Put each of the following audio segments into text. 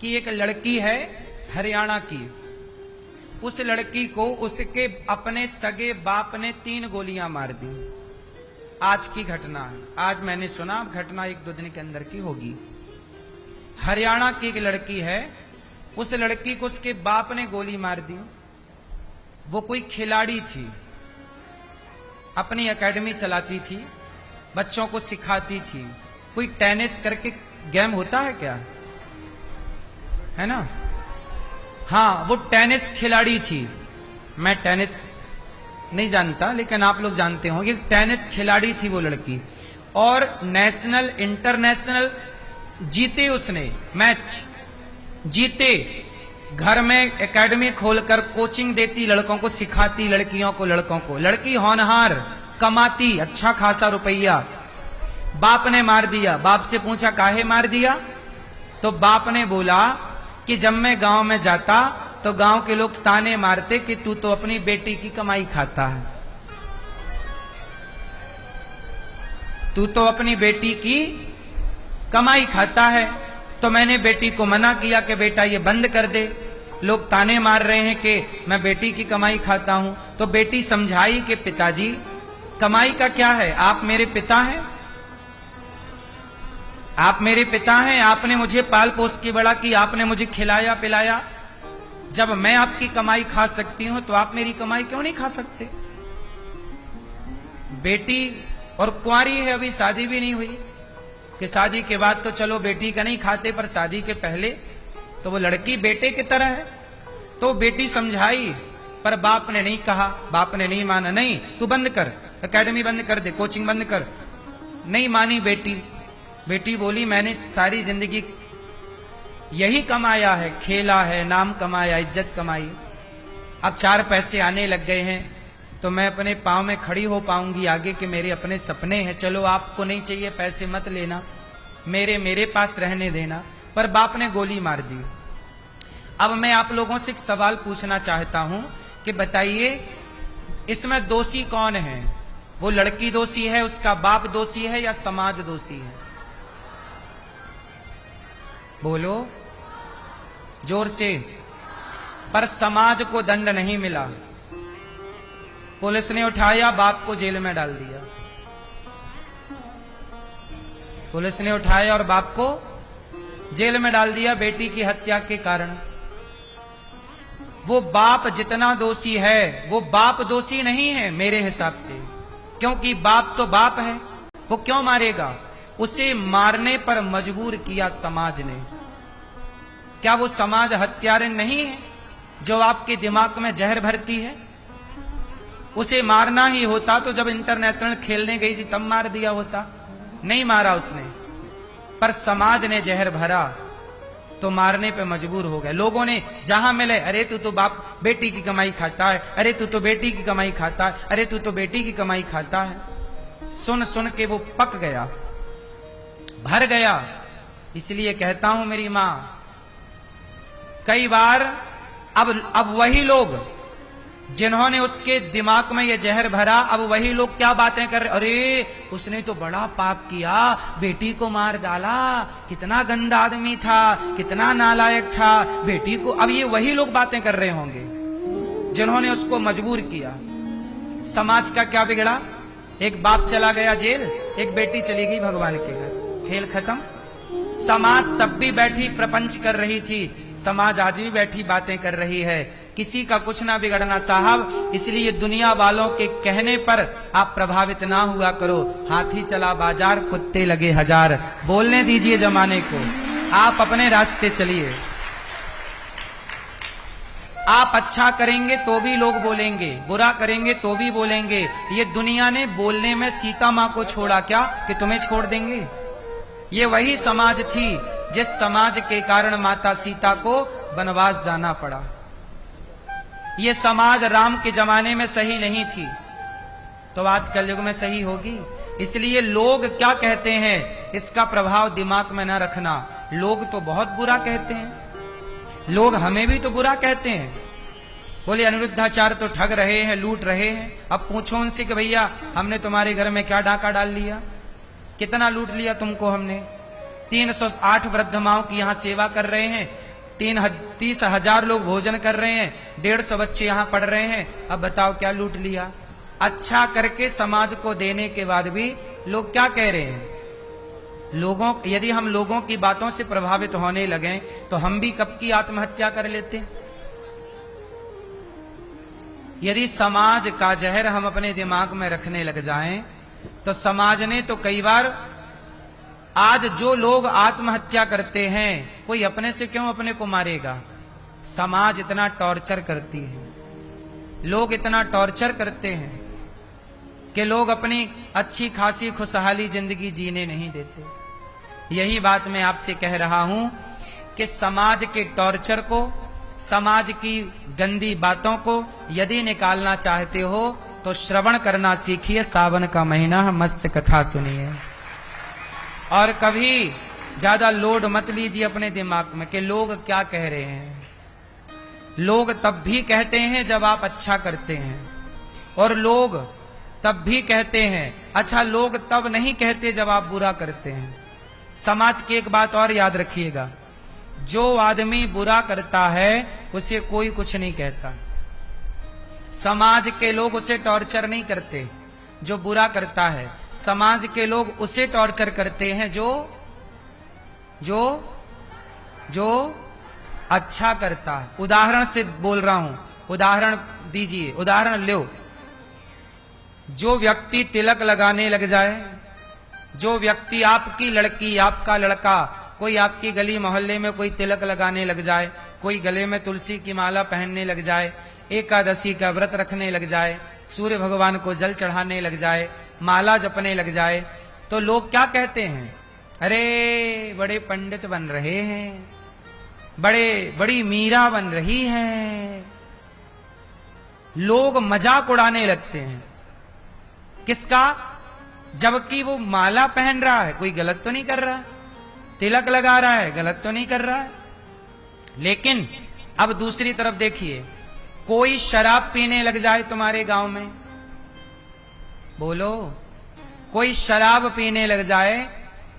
कि एक लड़की है हरियाणा की। उस लड़की को उसके अपने सगे बाप ने 3 गोलियां मार दी। आज की घटना है, आज मैंने सुना, घटना 1-2 दिन के अंदर की होगी। हरियाणा की एक लड़की है, उस लड़की को उसके बाप ने गोली मार दी। वो कोई खिलाड़ी थी, अपनी एकेडमी चलाती थी, बच्चों को सिखाती थी। कोई टेनिस करके गेम होता है क्या, है ना? हाँ, वो टेनिस खिलाड़ी थी। मैं टेनिस नहीं जानता, लेकिन आप लोग जानते होंगे, टेनिस खिलाड़ी थी वो लड़की। और नेशनल इंटरनेशनल जीते, उसने मैच जीते। घर में एकेडमी खोलकर कोचिंग देती, लड़कों को सिखाती, लड़कियों को, लड़कों को। लड़की होनहार, कमाती अच्छा खासा रुपया। बाप ने मार दिया। बाप से पूछा काहे मार दिया? तो बाप ने बोला कि जब मैं गांव में जाता तो गांव के लोग ताने मारते कि तू तो अपनी बेटी की कमाई खाता है, तू तो अपनी बेटी की कमाई खाता है। तो मैंने बेटी को मना किया कि बेटा ये बंद कर दे, लोग ताने मार रहे हैं कि मैं बेटी की कमाई खाता हूं। तो बेटी समझाई कि पिताजी कमाई का क्या है, आप मेरे पिता हैं, आप मेरे पिता हैं, आपने मुझे पाल पोस के बड़ा की, आपने मुझे खिलाया पिलाया। जब मैं आपकी कमाई खा सकती हूं तो आप मेरी कमाई क्यों नहीं खा सकते? बेटी और कुंवारी है, अभी शादी भी नहीं हुई, कि शादी के बाद तो चलो बेटी का नहीं खाते, पर शादी के पहले तो वो लड़की बेटे की तरह है। तो बेटी समझाई, पर बाप ने नहीं कहा, बाप ने नहीं माना। नहीं, तू बंद कर, एकेडमी बंद कर दे, कोचिंग बंद कर। नहीं मानी बेटी। बेटी बोली मैंने सारी जिंदगी यही कमाया है, खेला है, नाम कमाया, इज्जत कमाई। अब 4 पैसे आने लग गए हैं तो मैं अपने पांव में खड़ी हो पाऊंगी आगे, कि मेरे अपने सपने हैं। चलो आपको नहीं चाहिए पैसे मत लेना, मेरे पास रहने देना। पर बाप ने गोली मार दी। अब मैं आप लोगों से एक सवाल पूछना चाहता हूं कि बताइए इसमें दोषी कौन है? वो लड़की दोषी है, उसका बाप दोषी है, या समाज दोषी है? बोलो जोर से। पर समाज को दंड नहीं मिला। पुलिस ने उठाया, बाप को जेल में डाल दिया। पुलिस ने उठाया और बाप को जेल में डाल दिया बेटी की हत्या के कारण। वो बाप जितना दोषी है, वो बाप दोषी नहीं है मेरे हिसाब से, क्योंकि बाप तो बाप है। वो क्यों मारेगा? उसे मारने पर मजबूर किया समाज ने। क्या वो समाज हत्यारे नहीं है जो आपके दिमाग में जहर भरती है? उसे मारना ही होता तो जब इंटरनेशनल खेलने गई थी तब मार दिया होता। नहीं मारा उसने, पर समाज ने जहर भरा तो मारने पे मजबूर हो गए। लोगों ने जहां मिले, अरे तू तो बाप बेटी की कमाई खाता है, अरे तू तो बेटी की कमाई खाता है, अरे तू तो बेटी की कमाई खाता है। सुन सुन के वो पक गया, भर गया। इसलिए कहता हूं मेरी मां, कई बार अब वही लोग जिन्होंने उसके दिमाग में ये जहर भरा, अब वही लोग क्या बातें कर रहे, अरे उसने तो बड़ा पाप किया, बेटी को मार डाला, कितना गंदा आदमी था, कितना नालायक था, बेटी को। अब ये वही लोग बातें कर रहे होंगे जिन्होंने उसको मजबूर किया। समाज का क्या बिगड़ा? एक बाप चला गया जेल, एक बेटी चली गई भगवान के घर, खेल खत्म। समाज तब भी बैठी प्रपंच कर रही थी, समाज आज भी बैठी बातें कर रही है। किसी का कुछ ना बिगड़ना साहब। इसलिए दुनिया वालों के कहने पर आप प्रभावित ना हुआ करो। हाथी चला बाजार, कुत्ते लगे हजार। बोलने दीजिए जमाने को, आप अपने रास्ते चलिए। आप अच्छा करेंगे तो भी लोग बोलेंगे, बुरा करेंगे तो भी बोलेंगे। ये दुनिया ने बोलने में सीता मां को छोड़ा क्या कि तुम्हें छोड़ देंगे? ये वही समाज थी जिस समाज के कारण माता सीता को वनवास जाना पड़ा। ये समाज राम के जमाने में सही नहीं थी तो आज कलयुग में सही होगी। इसलिए लोग क्या कहते हैं इसका प्रभाव दिमाग में न रखना। लोग तो बहुत बुरा कहते हैं, लोग हमें भी तो बुरा कहते हैं। बोले अनिरुद्धाचार्य तो ठग रहे हैं, लूट रहे हैं। अब पूछो उनसे कि भैया हमने तुम्हारे घर में क्या डाका डाल लिया, कितना लूट लिया तुमको हमने? 308 वृद्ध माओं की यहाँ सेवा कर रहे हैं, 30,000 लोग भोजन कर रहे हैं, 150 बच्चे यहाँ पढ़ रहे हैं। अब बताओ क्या लूट लिया? अच्छा करके समाज को देने के बाद भी लोग क्या कह रहे हैं? यदि हम लोगों की बातों से प्रभावित होने लगे तो हम भी कब की आत्महत्या कर लेते। यदि समाज का जहर हम अपने दिमाग में रखने लग जाएं तो समाज ने तो कई बार, आज जो लोग आत्महत्या करते हैं, कोई अपने से क्यों अपने को मारेगा? समाज इतना टॉर्चर करती है, लोग इतना टॉर्चर करते हैं कि लोग अपनी अच्छी खासी खुशहाली जिंदगी जीने नहीं देते। यही बात मैं आपसे कह रहा हूं कि समाज के टॉर्चर को, समाज की गंदी बातों को यदि निकालना चाहते हो तो श्रवण करना सीखिए। सावन का महीना, मस्त कथा सुनिए और कभी ज्यादा लोड मत लीजिए अपने दिमाग में कि लोग क्या कह रहे हैं। लोग तब भी कहते हैं जब आप अच्छा करते हैं, और लोग तब भी कहते हैं, अच्छा लोग तब नहीं कहते जब आप बुरा करते हैं। समाज की एक बात और याद रखिएगा, जो आदमी बुरा करता है उसे कोई कुछ नहीं कहता। समाज के लोग उसे टॉर्चर नहीं करते जो बुरा करता है, समाज के लोग उसे टॉर्चर करते हैं जो जो जो अच्छा करता है। उदाहरण से बोल रहा हूं, उदाहरण दीजिए, उदाहरण लो। जो व्यक्ति तिलक लगाने लग जाए, जो व्यक्ति, आपकी लड़की, आपका लड़का, कोई आपकी गली मोहल्ले में कोई तिलक लगाने लग जाए, कोई गले में तुलसी की माला पहनने लग जाए, एकादशी का व्रत रखने लग जाए, सूर्य भगवान को जल चढ़ाने लग जाए, माला जपने लग जाए, तो लोग क्या कहते हैं? अरे बड़े पंडित बन रहे हैं, बड़ी मीरा बन रही है। लोग मजाक उड़ाने लगते हैं। किसका? जबकि वो माला पहन रहा है, कोई गलत तो नहीं कर रहा है, तिलक लगा रहा है, गलत तो नहीं कर रहा है। लेकिन अब दूसरी तरफ देखिए, कोई शराब पीने लग जाए तुम्हारे गांव में, बोलो, कोई शराब पीने लग जाए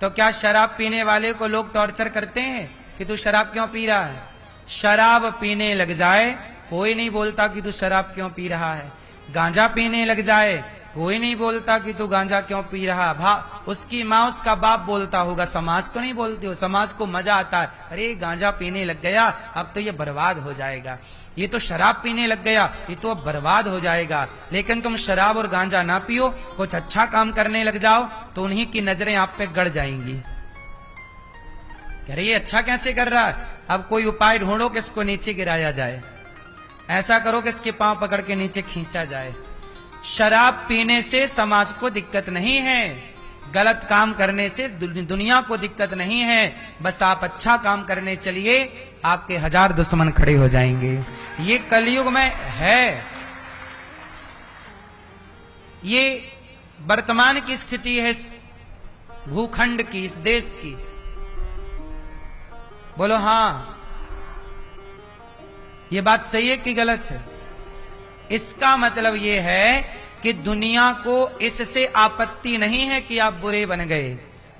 तो क्या शराब पीने वाले को लोग टॉर्चर करते हैं कि तू शराब क्यों पी रहा है? शराब पीने लग जाए कोई नहीं बोलता कि तू शराब क्यों पी रहा है। गांजा पीने लग जाए कोई नहीं बोलता कि तू गांजा क्यों पी रहा है। उसकी माँ, उसका बाप बोलता होगा, समाज तो नहीं बोलती हो। समाज को मजा आता है, अरे गांजा पीने लग गया, अब तो ये बर्बाद हो जाएगा, ये तो शराब पीने लग गया, ये तो अब बर्बाद हो जाएगा। लेकिन तुम शराब और गांजा ना पियो, कुछ अच्छा काम करने लग जाओ तो उन्हीं की नजरें आप पे गड़ जाएंगी। अरे ये अच्छा कैसे कर रहा है, अब कोई उपाय ढूंढो कि इसको नीचे गिराया जाए, ऐसा करो कि इसके पांव पकड़ के नीचे खींचा जाए। शराब पीने से समाज को दिक्कत नहीं है, गलत काम करने से दुनिया को दिक्कत नहीं है। बस आप अच्छा काम करने चलिए, आपके 1000 दुश्मन खड़े हो जाएंगे। ये कलयुग में है, ये वर्तमान की स्थिति है इस भूखंड की, इस देश की। बोलो हां, ये बात सही है कि गलत है? इसका मतलब ये है कि दुनिया को इससे आपत्ति नहीं है कि आप बुरे बन गए,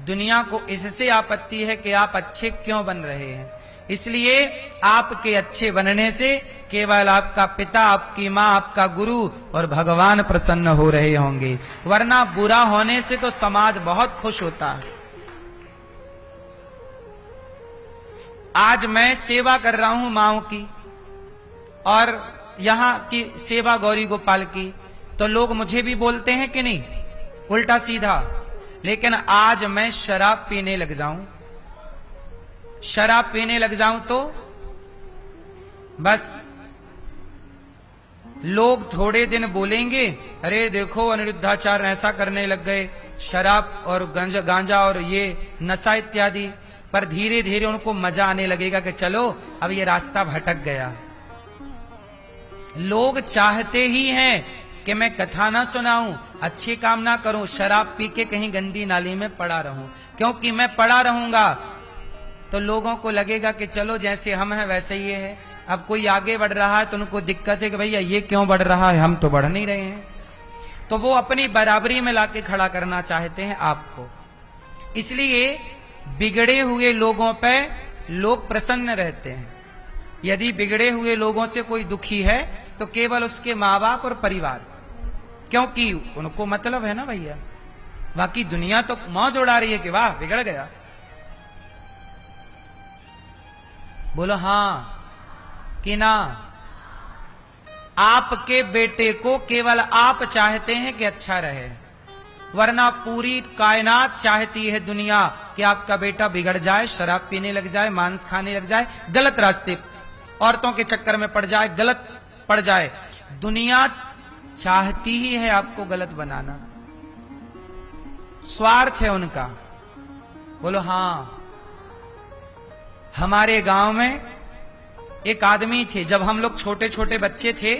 दुनिया को इससे आपत्ति है कि आप अच्छे क्यों बन रहे हैं। इसलिए आपके अच्छे बनने से केवल आपका पिता, आपकी माँ, आपका गुरु और भगवान प्रसन्न हो रहे होंगे, वरना बुरा होने से तो समाज बहुत खुश होता है। आज मैं सेवा कर रहा हूं माओ की और यहां की सेवा गौरी गोपाल की, तो लोग मुझे भी बोलते हैं कि नहीं, उल्टा सीधा। लेकिन आज मैं शराब पीने लग जाऊं, शराब पीने लग जाऊं तो बस लोग थोड़े दिन बोलेंगे, अरे देखो अनिरुद्धाचार्य ऐसा करने लग गए, शराब और गांजा और ये नशा इत्यादि। पर धीरे धीरे उनको मजा आने लगेगा कि चलो अब ये रास्ता भटक गया। लोग चाहते ही हैं कि मैं कथा ना सुनाऊं, अच्छे काम ना करूं, शराब पी के कहीं गंदी नाली में पड़ा रहूं। क्योंकि मैं पड़ा रहूंगा तो लोगों को लगेगा कि चलो जैसे हम हैं वैसे ही है। अब कोई आगे बढ़ रहा है तो उनको दिक्कत है कि भैया ये क्यों बढ़ रहा है, हम तो बढ़ नहीं रहे हैं। तो वो अपनी बराबरी में लाके खड़ा करना चाहते हैं आपको। इसलिए बिगड़े हुए लोगों पे लोग प्रसन्न रहते हैं। यदि बिगड़े हुए लोगों से कोई दुखी है तो केवल उसके माँ बाप और परिवार, क्योंकि उनको मतलब है ना भैया। बाकी दुनिया तो मौज उड़ा रही है कि वाह बिगड़ गया। बोलो हां कि ना। आपके बेटे को केवल आप चाहते हैं कि अच्छा रहे, वरना पूरी कायनात चाहती है दुनिया कि आपका बेटा बिगड़ जाए, शराब पीने लग जाए, मांस खाने लग जाए, गलत रास्ते, औरतों के चक्कर में पड़ जाए, गलत पड़ जाए। दुनिया चाहती ही है आपको गलत बनाना, स्वार्थ है उनका। बोलो हां। हमारे गांव में एक आदमी थे, जब हम लोग छोटे छोटे बच्चे थे,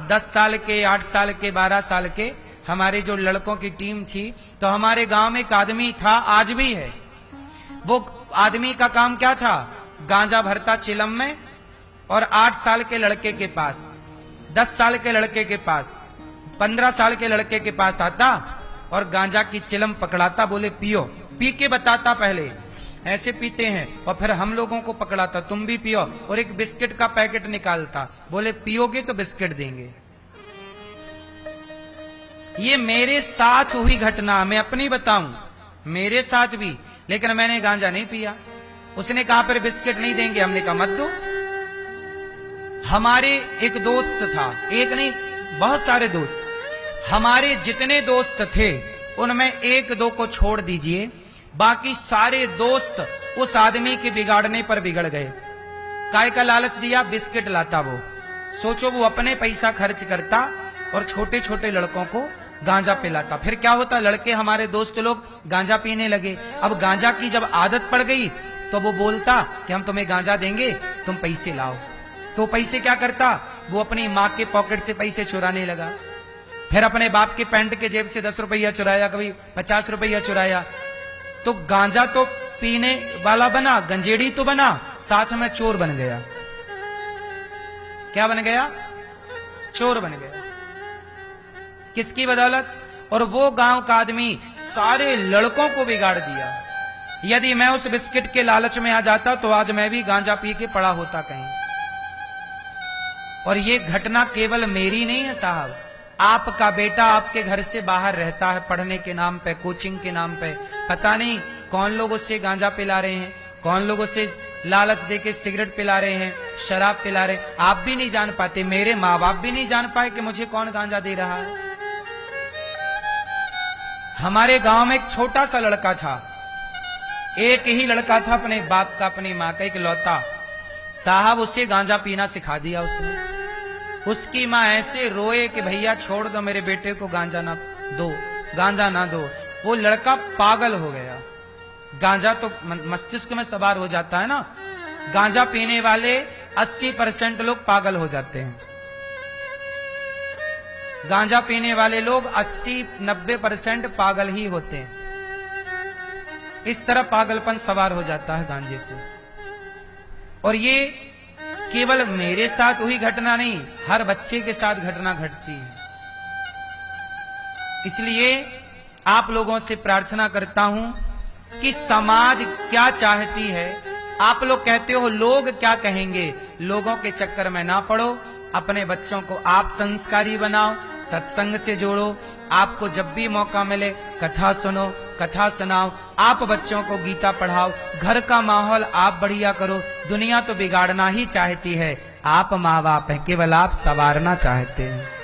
10 साल के, 8 साल के, 12 साल के, हमारे जो लड़कों की टीम थी, तो हमारे गांव में एक आदमी था, आज भी है। वो आदमी का काम क्या था? गांजा भरता चिलम में, और 8 साल के लड़के के पास, 10 साल के लड़के के पास, 15 साल के लड़के के पास आता और गांजा की चिलम पकड़ाता, बोले पियो, पी के बताता पहले ऐसे पीते हैं, और फिर हम लोगों को पकड़ाता, तुम भी पियो, और एक बिस्किट का पैकेट निकालता, बोले पियोगे तो बिस्किट देंगे। ये मेरे साथ हुई घटना, मैं अपनी बताऊं, मेरे साथ भी, लेकिन मैंने गांजा नहीं पिया। उसने कहा फिर बिस्किट नहीं देंगे, हमने कहा मत दो। हमारे एक दोस्त था, एक नहीं बहुत सारे दोस्त, हमारे जितने दोस्त थे उनमें 1-2 को छोड़ दीजिए, बाकी सारे दोस्त उस आदमी के बिगाड़ने पर बिगड़ गए। काय का लालच दिया, बिस्किट लाता वो, सोचो वो अपने पैसा खर्च करता और छोटे छोटे लड़कों को गांजा पिलाता। फिर क्या होता, लड़के हमारे दोस्त लोग गांजा पीने लगे। अब गांजा की जब आदत पड़ गई तो वो बोलता कि हम तुम्हें गांजा देंगे, तुम पैसे लाओ। तो पैसे क्या करता, वो अपनी माँ के पॉकेट से पैसे चुराने लगा, फिर अपने बाप के पैंट के जेब से 10 रुपया चुराया, कभी 50 रुपया चुराया। तो गांजा तो पीने वाला बना, गंजेड़ी तो बना, साथ में चोर बन गया। क्या बन गया? चोर बन गया। किसकी बदौलत? और वो गांव का आदमी सारे लड़कों को बिगाड़ दिया। यदि मैं उस बिस्किट के लालच में आ जाता तो आज मैं भी गांजा पी के पड़ा होता कहीं। और ये घटना केवल मेरी नहीं है साहब, आपका बेटा आपके घर से बाहर रहता है पढ़ने के नाम पे, कोचिंग के नाम पे, पता नहीं कौन लोग उससे गांजा पिला रहे हैं, कौन लोग उससे लालच देके सिगरेट पिला रहे हैं, शराब पिला रहे हैं, आप भी नहीं जान पाते, मेरे माँ बाप भी नहीं जान पाए कि मुझे कौन गांजा दे रहा है। हमारे गांव में एक छोटा सा लड़का था, एक ही लड़का था अपने बाप का, अपनी माँ का, एक लौता। साहब उसे गांजा पीना सिखा दिया उसने। उसकी माँ ऐसे रोए कि भैया छोड़ दो मेरे बेटे को, गांजा ना दो, गांजा ना दो। वो लड़का पागल हो गया। गांजा तो मस्तिष्क में सवार हो जाता है ना, गांजा पीने वाले 80% लोग पागल हो जाते हैं। गांजा पीने वाले लोग 80-90% पागल ही होते हैं। इस तरह पागलपन सवार हो जाता है गांजे से। और ये केवल मेरे साथ हुई घटना नहीं, हर बच्चे के साथ घटना घटती है। इसलिए आप लोगों से प्रार्थना करता हूं कि समाज क्या चाहती है। आप लोग कहते हो लोग क्या कहेंगे, लोगों के चक्कर में ना पड़ो, अपने बच्चों को आप संस्कारी बनाओ, सत्संग से जोड़ो। आपको जब भी मौका मिले कथा सुनो, कथा सुनाओ, आप बच्चों को गीता पढ़ाओ, घर का माहौल आप बढ़िया करो। दुनिया तो बिगाड़ना ही चाहती है, आप माँ बाप हैं, केवल आप संवारना चाहते हैं।